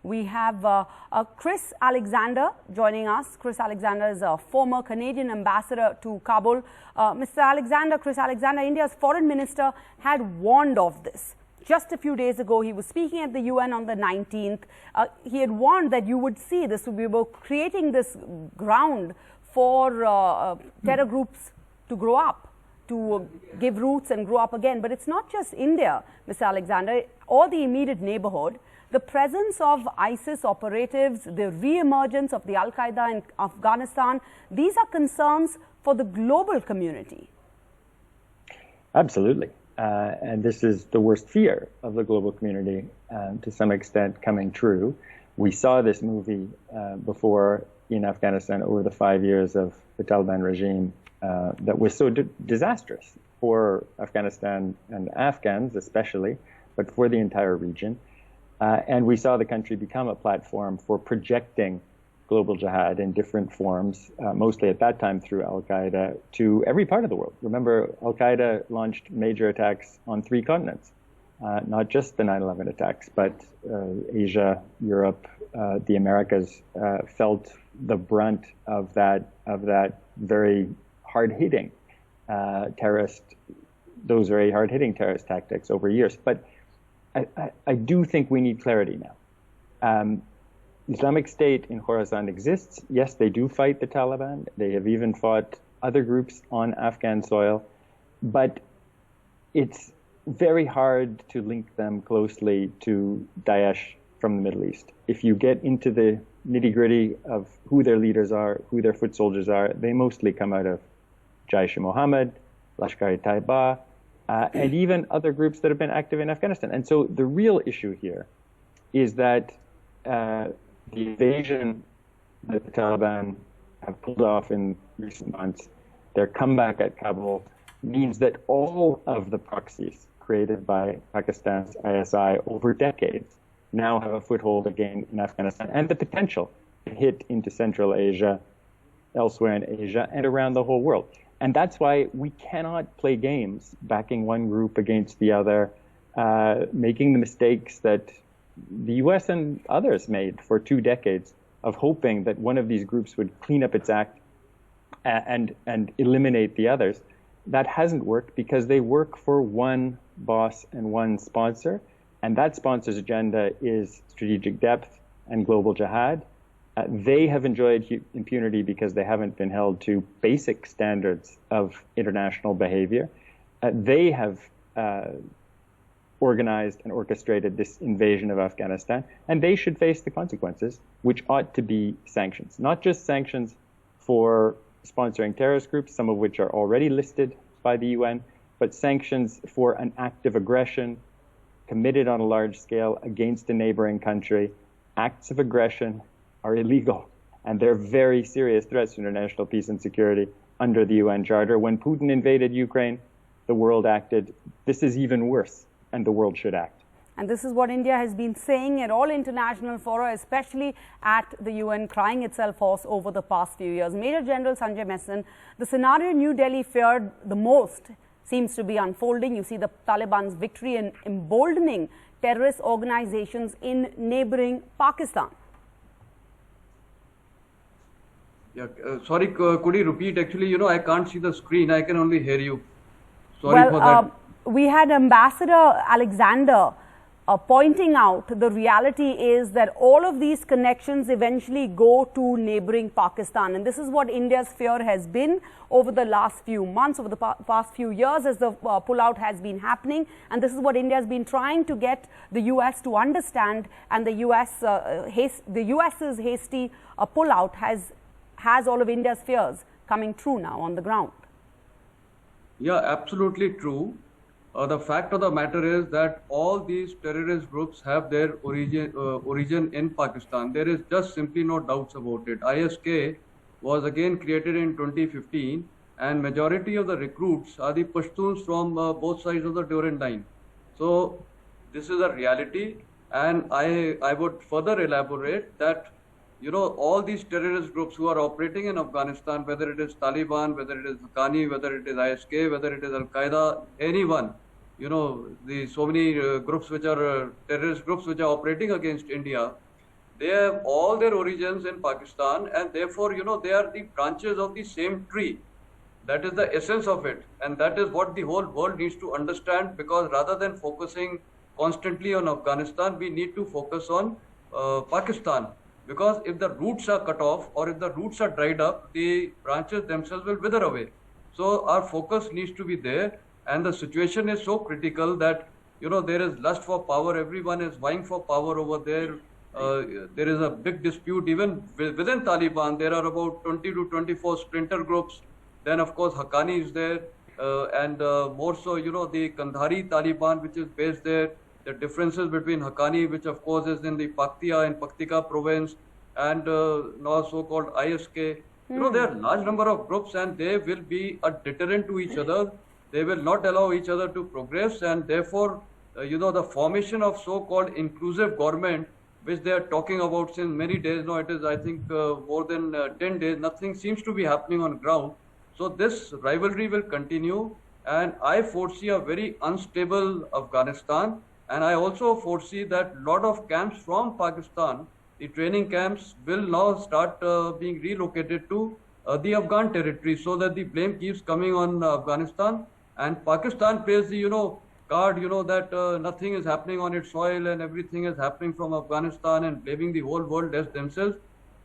We have Chris Alexander joining us. Chris Alexander is a former Canadian ambassador to Kabul. Chris Alexander, India's foreign minister, had warned of this. Just a few days ago, he was speaking at the UN on the 19th. He had warned that you would see this. We were creating this ground for terror groups to grow up, to give roots and grow up again. But it's not just India, Mr. Alexander, or the immediate neighborhood. The presence of ISIS operatives, the re-emergence of the Al-Qaeda in Afghanistan, these are concerns for the global community. Absolutely. And this is the worst fear of the global community, to some extent, coming true. We saw this movie before in Afghanistan over the 5 years of the Taliban regime that was so disastrous for Afghanistan and Afghans especially, but for the entire region. And we saw the country become a platform for projecting global jihad in different forms, mostly at that time through Al-Qaeda, to every part of the world. Remember, Al-Qaeda launched major attacks on 3 continents, not just the 9/11 attacks, but Asia, Europe, the Americas felt the brunt of that very hard-hitting those very hard-hitting terrorist tactics over years. But I do think we need clarity now. Islamic State in Khorasan exists. Yes, they do fight the Taliban. They have even fought other groups on Afghan soil. But it's very hard to link them closely to Daesh from the Middle East. If you get into the nitty-gritty of who their leaders are, who their foot soldiers are, they mostly come out of Jaish-e-Mohammed, Lashkar-e-Taiba, and even other groups that have been active in Afghanistan. And so the real issue here is that the invasion that the Taliban have pulled off in recent months, their comeback at Kabul, means that all of the proxies created by Pakistan's ISI over decades now have a foothold again in Afghanistan, and the potential to hit into Central Asia, elsewhere in Asia, and around the whole world. And that's why we cannot play games backing one group against the other, making the mistakes that the US and others made for 2 decades of hoping that one of these groups would clean up its act and eliminate the others. That hasn't worked because they work for one boss and one sponsor, and that sponsor's agenda is strategic depth and global jihad. They have enjoyed impunity because they haven't been held to basic standards of international behavior. They have organized and orchestrated this invasion of Afghanistan, and they should face the consequences, which ought to be sanctions. Not just sanctions for sponsoring terrorist groups, some of which are already listed by the UN, but sanctions for an act of aggression committed on a large scale against a neighboring country. Acts of aggression are illegal, and they're very serious threats to international peace and security under the UN Charter. When Putin invaded Ukraine, the world acted. This is even worse, and the world should act. And this is what India has been saying at all international fora, especially at the UN, crying itself hoarse over the past few years. Major General Sanjay Mesan, the scenario New Delhi feared the most seems to be unfolding. You see the Taliban's victory in emboldening terrorist organizations in neighboring Pakistan. Yeah, sorry, could you repeat? Actually, I can't see the screen. I can only hear you. Sorry for that. We had Ambassador Alexander pointing out the reality is that all of these connections eventually go to neighboring Pakistan. And this is what India's fear has been over the last few months, over the past few years as the pullout has been happening. And this is what India has been trying to get the US to understand. And the US's hasty pullout has all of India's fears coming true now on the ground. Yeah, absolutely true. The fact of the matter is that all these terrorist groups have their origin in Pakistan. There is just simply no doubts about it. ISK was again created in 2015, and majority of the recruits are the Pashtuns from both sides of the Durrandine. So this is a reality, and I would further elaborate that all these terrorist groups who are operating in Afghanistan, whether it is Taliban, whether it is Haqqani, whether it is ISK, whether it is Al-Qaeda, anyone, so many groups which are terrorist groups which are operating against India, They have all their origins in Pakistan, and therefore, they are the branches of the same tree. That is the essence of it. And that is what the whole world needs to understand, because rather than focusing constantly on Afghanistan, we need to focus on Pakistan. Because if the roots are cut off or if the roots are dried up, the branches themselves will wither away. So our focus needs to be there. And the situation is so critical that, there is lust for power. Everyone is vying for power over there. There is a big dispute even within Taliban. There are about 20 to 24 splinter groups. Then, of course, Haqqani is there. And more so, the Kandhari Taliban, which is based there. The differences between Haqqani, which of course is in the Paktiya and Paktika province, and now so-called ISK. There are a large number of groups, and they will be a deterrent to each other. They will not allow each other to progress, and therefore, the formation of so-called inclusive government, which they are talking about since many days now, it is, I think, more than 10 days, nothing seems to be happening on ground. So this rivalry will continue, and I foresee a very unstable Afghanistan. And I also foresee that a lot of camps from Pakistan, the training camps, will now start being relocated to the Afghan territory, so that the blame keeps coming on Afghanistan. And Pakistan plays the, card, that nothing is happening on its soil and everything is happening from Afghanistan, and blaming the whole world as themselves.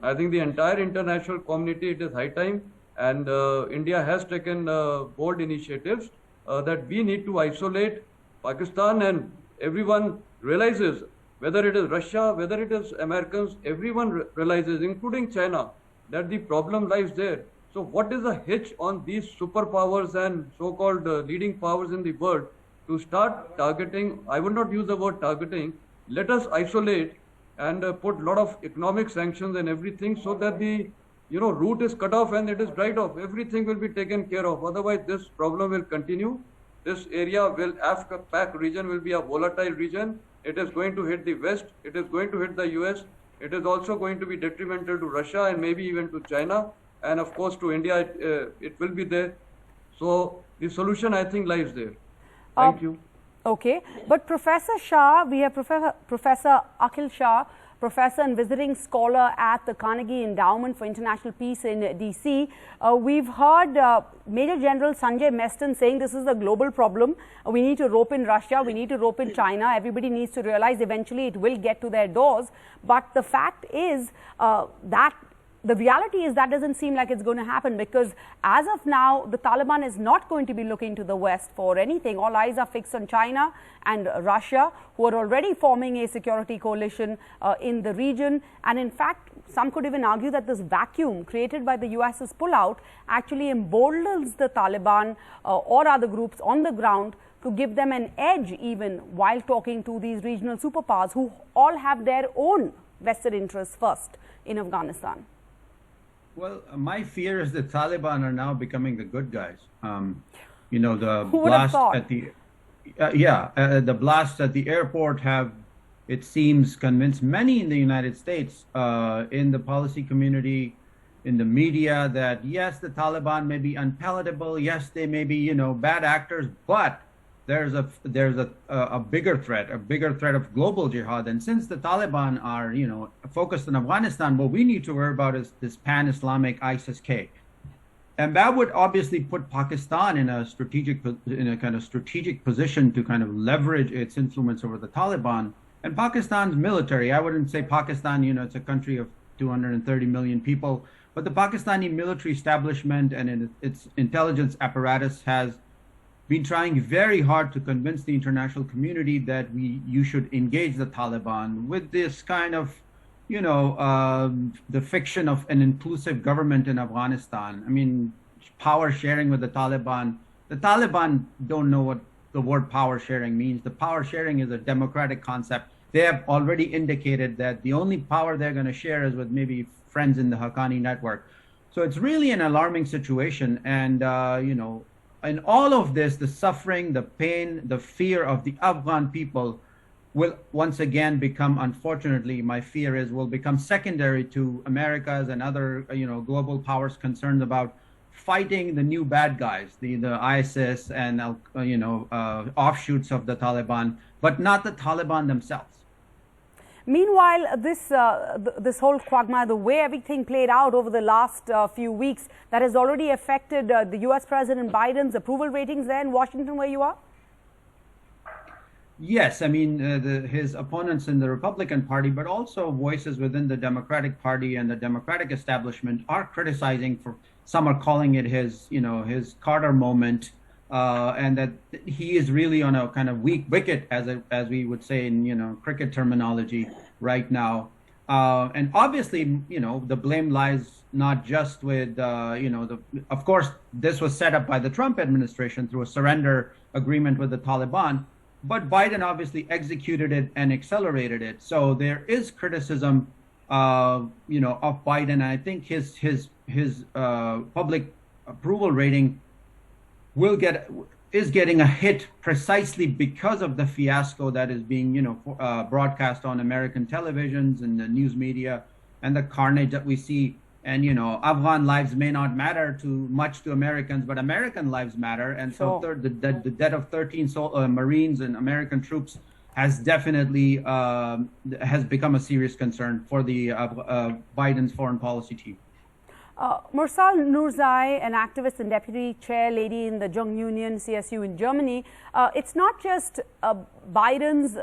I think the entire international community, it is high time. And India has taken bold initiatives that we need to isolate Pakistan, and everyone realizes, whether it is Russia, whether it is Americans, everyone realizes, including China, that the problem lies there. So what is the hitch on these superpowers and so-called leading powers in the world to start targeting? I would not use the word targeting. Let us isolate and put a lot of economic sanctions and everything, so that the root is cut off and it is dried off. Everything will be taken care of. Otherwise, this problem will continue. This area Pac region will be a volatile region. It is going to hit the West. It is going to hit the US. It is also going to be detrimental to Russia and maybe even to China. And of course to India, it will be there. So the solution, I think, lies there. Thank you. Okay. But Professor Shah, we have Professor Akhil Shah, professor and visiting scholar at the Carnegie Endowment for International Peace in DC. We've heard Major General Sanjay Meston saying this is a global problem. We need to rope in Russia, we need to rope in China. Everybody needs to realize eventually it will get to their doors. But the fact is that the reality is that doesn't seem like it's going to happen, because as of now, the Taliban is not going to be looking to the West for anything. All eyes are fixed on China and Russia, who are already forming a security coalition in the region. And in fact, some could even argue that this vacuum created by the US's pullout actually emboldens the Taliban or other groups on the ground to give them an edge even while talking to these regional superpowers who all have their own vested interests first in Afghanistan. Well, my fear is the Taliban are now becoming the good guys. The blast at the the blasts at the airport have, it seems, convinced many in the United States, in the policy community, in the media, that yes, the Taliban may be unpalatable, yes, they may be bad actors, but there's a bigger threat of global jihad. And since the Taliban are focused on Afghanistan, what we need to worry about is this pan-Islamic ISIS-K, and that would obviously put Pakistan in a kind of strategic position to kind of leverage its influence over the Taliban. And Pakistan's military, I wouldn't say Pakistan, it's a country of 230 million people, but the Pakistani military establishment and its intelligence apparatus has been trying very hard to convince the international community that you should engage the Taliban with this kind of, the fiction of an inclusive government in Afghanistan. I mean, power sharing with the Taliban. The Taliban don't know what the word power sharing means. The power sharing is a democratic concept. They have already indicated that the only power they're going to share is with maybe friends in the Haqqani network. So it's really an alarming situation. And, in all of this, the suffering, the pain, the fear of the Afghan people will once again become, unfortunately, my fear is, will become secondary to America's and other, global powers concerned about fighting the new bad guys, the ISIS and, offshoots of the Taliban, but not the Taliban themselves. Meanwhile, this whole quagmire, the way everything played out over the last few weeks, that has already affected the U.S. President Biden's approval ratings there in Washington, where you are? Yes, I mean, his opponents in the Republican Party, but also voices within the Democratic Party and the Democratic establishment are criticizing for, some are calling it his, his Carter moment, and that he is really on a kind of weak wicket, as we would say in, cricket terminology right now. And obviously, the blame lies not just with, of course, this was set up by the Trump administration through a surrender agreement with the Taliban. But Biden obviously executed it and accelerated it. So there is criticism, of Biden. I think his public approval rating is getting a hit precisely because of the fiasco that is being, broadcast on American televisions and the news media, and the carnage that we see. And, Afghan lives may not matter too much to Americans, but American lives matter. And so the death of 13 Marines and American troops has definitely has become a serious concern for the Biden's foreign policy team. Mursal Nurzai, an activist and deputy chair lady in the Jung Union CSU in Germany, it's not just Biden's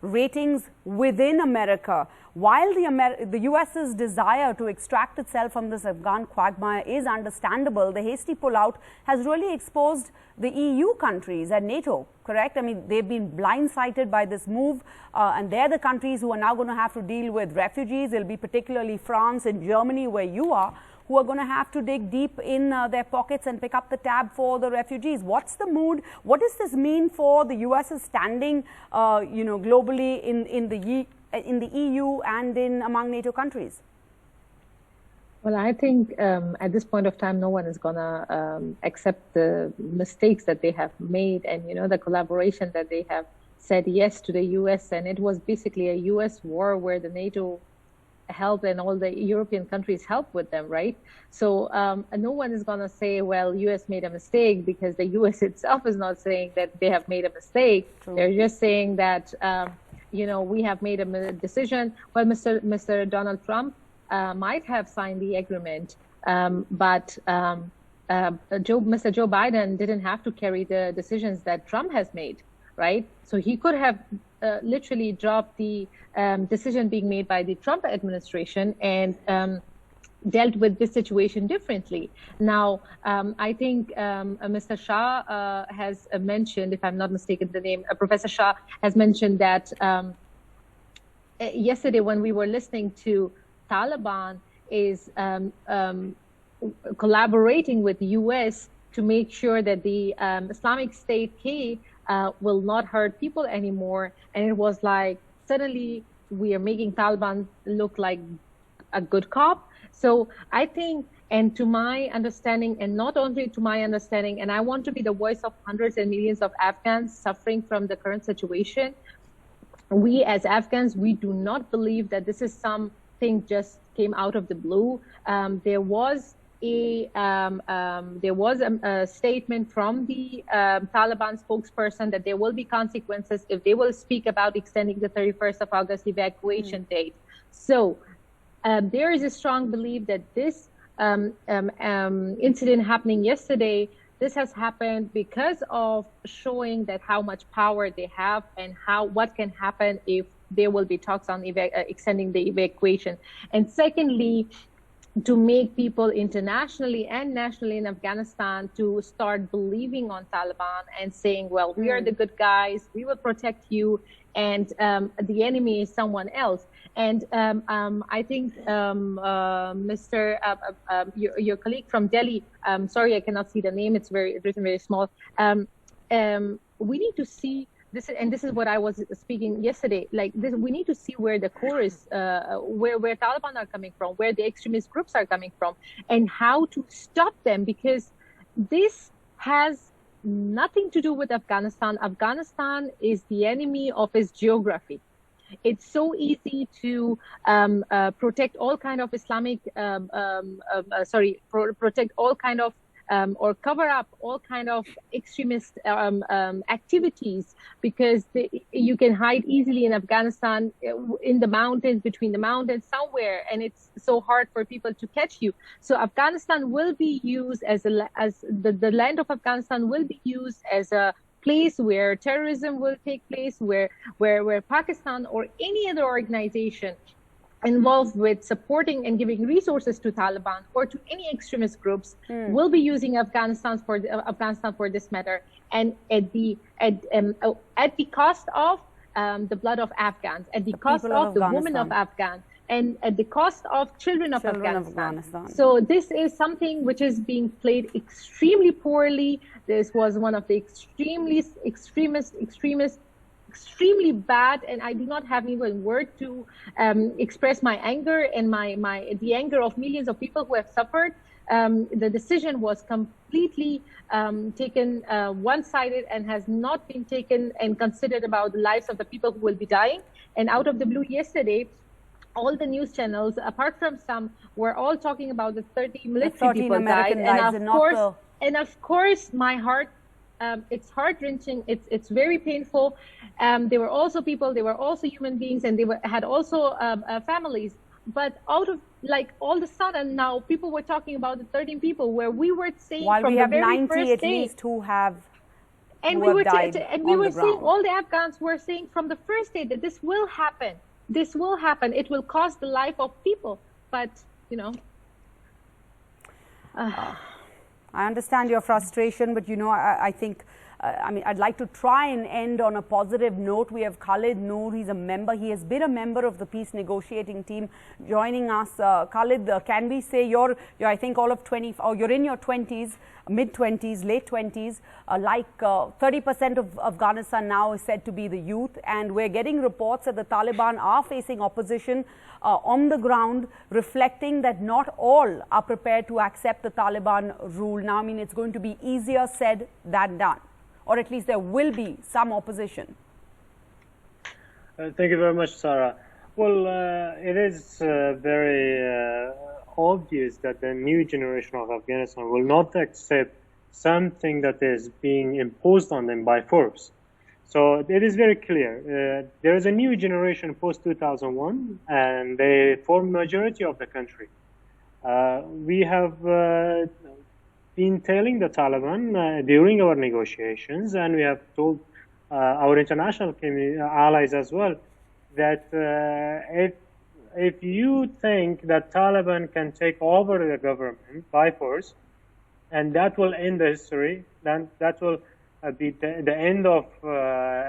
ratings within America. While the US's desire to extract itself from this Afghan quagmire is understandable, the hasty pullout has really exposed the EU countries and NATO, correct? I mean, they've been blindsided by this move, and they're the countries who are now going to have to deal with refugees. It'll be particularly France and Germany, where you are, who are going to have to dig deep in their pockets and pick up the tab for the refugees. What's the mood? What does this mean for the US's standing, globally in the EU and among NATO countries? Well, I think at this point of time, no one is going to accept the mistakes that they have made and, the collaboration that they have said yes to the U.S. And it was basically a U.S. war where the NATO help and all the European countries help with them, right? So no one is going to say, well, U.S. made a mistake, because the U.S. itself is not saying that they have made a mistake. True. They're just saying that, we have made a decision. Well, Mr. Donald Trump might have signed the agreement, but Mr. Joe Biden didn't have to carry the decisions that Trump has made, right? So he could have literally dropped the decision being made by the Trump administration and dealt with this situation differently. Now, I think Mr. Shah has mentioned, if I'm not mistaken, the name, Professor Shah has mentioned that yesterday when we were listening to Taliban is collaborating with the U.S. to make sure that the Islamic State K will not hurt people anymore. And it was like, suddenly we are making Taliban look like a good cop. So I think, and to my understanding, and not only to my understanding, and I want to be the voice of hundreds and millions of Afghans suffering from the current situation, we as Afghans, we do not believe that this is something just came out of the blue. There was a statement from the Taliban spokesperson that there will be consequences if they will speak about extending the 31st of August evacuation date. So there is a strong belief that this incident happening yesterday, this has happened because of showing that how much power they have and what can happen if there will be talks on extending the evacuation. And secondly, to make people internationally and nationally in Afghanistan to start believing on Taliban and saying, well, we are the good guys, we will protect you, and the enemy is someone else. And I think your colleague from Delhi, sorry, I cannot see the name, it's written very small. We need to see this, and this is what I was speaking yesterday. Like this, we need to see where the core is, where Taliban are coming from, where the extremist groups are coming from, and how to stop them, because this has nothing to do with Afghanistan. Afghanistan is the enemy of its geography. It's so easy to protect all kind of Islamic, protect all kind of or cover up all kind of extremist activities, because you can hide easily in Afghanistan, in the mountains, between the mountains somewhere, and it's so hard for people to catch you. So Afghanistan will be used as the land of Afghanistan will be used as a place where terrorism will take place, where Pakistan or any other organization involved with supporting and giving resources to Taliban or to any extremist groups will be using Afghanistan for this matter, and at the cost of the blood of Afghans, at the cost of the women of Afghan, and at the cost of children of Afghanistan. So this is something which is being played extremely poorly. This was one of the extremely bad, and I do not have even word to express my anger and the anger of millions of people who have suffered. The decision was completely taken one-sided and has not been taken and considered about the lives of the people who will be dying. And out of the blue yesterday, all the news channels, apart from some, were all talking about the 30 military people died. And of course, my heart, it's heart-wrenching. It's very painful. There were also people, they were also human beings, and they had also families. But out of all of a sudden now, people were talking about the 13 people, where we were saying while from we the have very 90 first at day, least who have and we were saying, all the Afghans were saying from the first day that this will happen. This will happen. It will cost the life of people. But I understand your frustration, but I think, I'd like to try and end on a positive note. We have Khalid Noor. He's a member. He has been a member of the peace negotiating team joining us. Khalid, can we say you're I think all of 20, or you're in your 20s, mid-20s, late 20s, 30% of Afghanistan now is said to be the youth, and we're getting reports that the Taliban are facing opposition on the ground, reflecting that not all are prepared to accept the Taliban rule. Now, it's going to be easier said than done, or at least there will be some opposition. Thank you very much, Sarah. Well, it is very obvious that the new generation of Afghanistan will not accept something that is being imposed on them by force. So it is very clear. There is a new generation post-2001, and they form majority of the country. We have been telling the Taliban during our negotiations, and we have told our international allies as well, that if you think that Taliban can take over the government by force, and that will end the history, then that will be the end of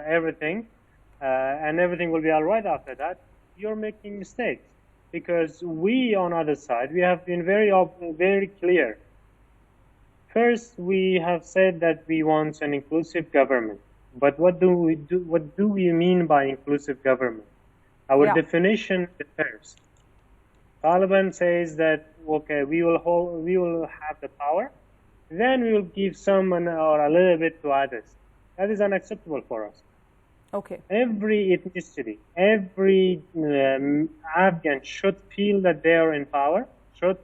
everything, and everything will be all right after that, you're making mistakes. Because we, on the other side, we have been very clear. First, we have said that we want an inclusive government. But what do we mean by inclusive government? Our definition is first. Taliban says that, okay, we will have the power, then we will give some or a little bit to others. That is unacceptable for us. Okay. Every ethnicity, every Afghan should feel that they are in power, should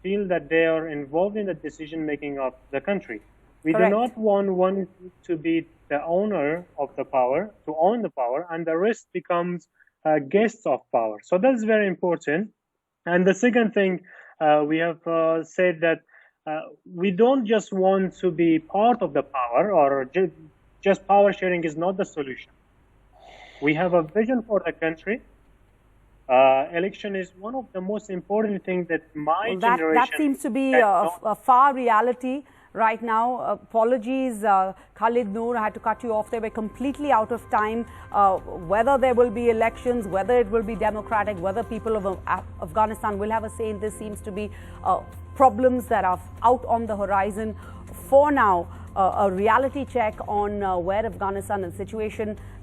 feel that they are involved in the decision-making of the country. We do not want one to be the owner of the power, to own the power, and the rest becomes guests of power. So that's very important. And the second thing, we have said that we don't just want to be part of the power, or just power sharing is not the solution. We have a vision for the country. Election is one of the most important things that generation... That seems to be a far reality right now. Apologies, Khalid Noor, I had to cut you off there. We're completely out of time. Whether there will be elections, whether it will be democratic, whether people of Afghanistan will have a say in this seems to be problems that are out on the horizon. For now, a reality check on where Afghanistan and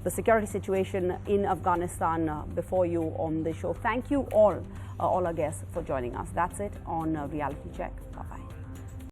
the security situation in Afghanistan before you on the show. Thank you all our guests for joining us. That's it on Reality Check. Bye-bye.